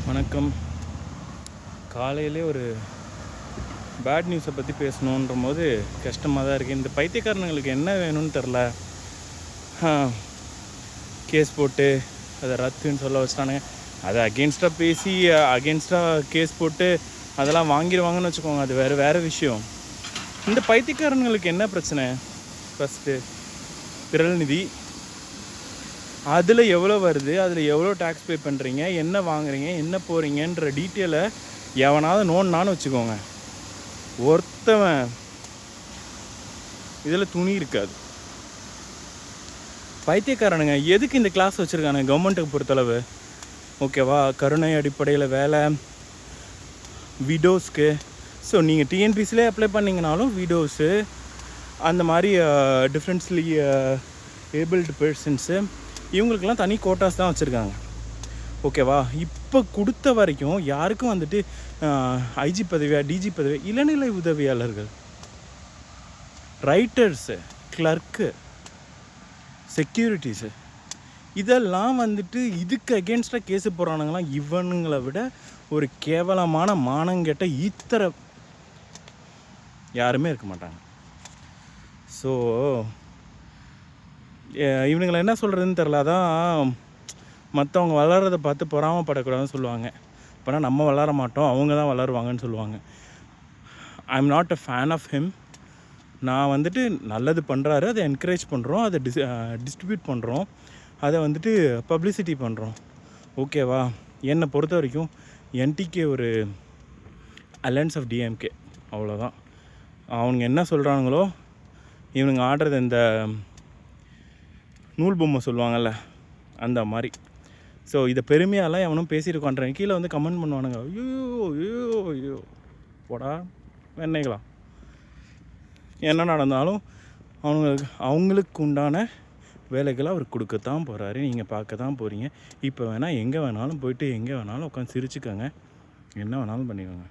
வணக்கம். காலையிலே ஒரு பேட் நியூஸை பற்றி பேசணுன்ற போது கஷ்டமாக தான் இருக்குது. இந்த பைத்தியக்காரனுங்களுக்கு என்ன வேணும்னு தெரில. கேஸ் போட்டு அதை ரத்துன்னு சொல்ல வச்சிட்டானுங்க. அதை அகெயின்ஸ்டாக பேசி அகெயின்ஸ்டாக கேஸ் போட்டு அதெல்லாம் வாங்கிடுவாங்கன்னு வச்சுக்கோங்க, அது வேறு விஷயம். இந்த பைத்தியக்காரனுங்களுக்கு என்ன பிரச்சனை? ஃபஸ்ட்டு விரல் நிதி, அதில் எவ்வளோ வருது, அதில் எவ்வளோ டேக்ஸ் பே பண்ணுறீங்க, என்ன வாங்குறீங்க, என்ன போகிறீங்கன்ற டீட்டெயிலை எவனாவது நோண்டான்னு வச்சுக்கோங்க, ஒருத்தவன் இதில் துணி இருக்காது. பைத்தியக்காரனுங்க எதுக்கு இந்த கிளாஸ் வச்சுருக்கானுங்க கவர்மெண்ட்டுக்கு பொறுத்தளவு? ஓகேவா, கருணை அடிப்படையில் வேலை விடோஸ்க்கு. ஸோ நீங்கள் டிஎன்பிசிலே அப்ளை பண்ணிங்கனாலும் விடோஸு அந்த மாதிரி டிஃப்ரெண்ட்ஸ்லி ஏபிள்டு பர்சன்ஸு இவங்களுக்கெல்லாம் தனி கோட்டாஸ் தான் வச்சுருக்காங்க. ஓகேவா, இப்போ கொடுத்த வரைக்கும் யாருக்கும் வந்துட்டு ஐஜி பதவியா டிஜி பதவியா, இளநிலை உதவியாளர்கள், ரைட்டர்ஸு, கிளர்க்கு, செக்யூரிட்டிஸு, இதெல்லாம் வந்துட்டு இதுக்கு அகேன்ஸ்டாக கேஸு போகிறானுங்களாம். இவனுங்களை விட ஒரு கேவலமான மானங்கெட்ட ஈத்தர யாருமே இருக்க மாட்டாங்க. ஸோ இவனுங்களை என்ன சொல்கிறதுன்னு தெரில. அதான் மற்றவங்க வளர்கிறத பார்த்து பொறாமப்படக்கூடாதுன்னு சொல்லுவாங்க. இப்போனா நம்ம வளர மாட்டோம், அவங்க தான் வளருவாங்கன்னு சொல்லுவாங்க. I am not a fan of him. நான் வந்துட்டு நல்லது பண்ணுறாரு, அதை என்கரேஜ் பண்ணுறோம், அதை டிஸ்ட்ரிபியூட் பண்ணுறோம், அதை வந்துட்டு பப்ளிசிட்டி பண்ணுறோம். ஓகேவா, என்னை பொறுத்த வரைக்கும் என்டிகே ஒரு அலையன்ஸ் ஆஃப் டிஎம்கே, அவ்வளோதான். அவனுங்க என்ன சொல்கிறானுங்களோ, இவனுங்க ஆடுறது இந்த நூல் பொம்மை சொல்லுவாங்கள்ல அந்த மாதிரி. ஸோ இதை பெருமையாலாம் எவனும் பேசியிருக்கான்றேன். கீழே வந்து கமெண்ட் பண்ணுவானுங்க, ஐயோ ஐயோ ஐயோ போடா வெண்ணைகளா. என்ன நடந்தாலும் அவங்களுக்கு உண்டான வேலைகளை அவர் கொடுக்கத்தான் போகிறாரு, நீங்கள் பார்க்க தான் போகிறீங்க. இப்போ வேணால் எங்கே வேணாலும் போயிட்டு எங்கே வேணாலும் உட்காந்து சிரிச்சுக்கோங்க, என்ன வேணாலும் பண்ணிக்கோங்க.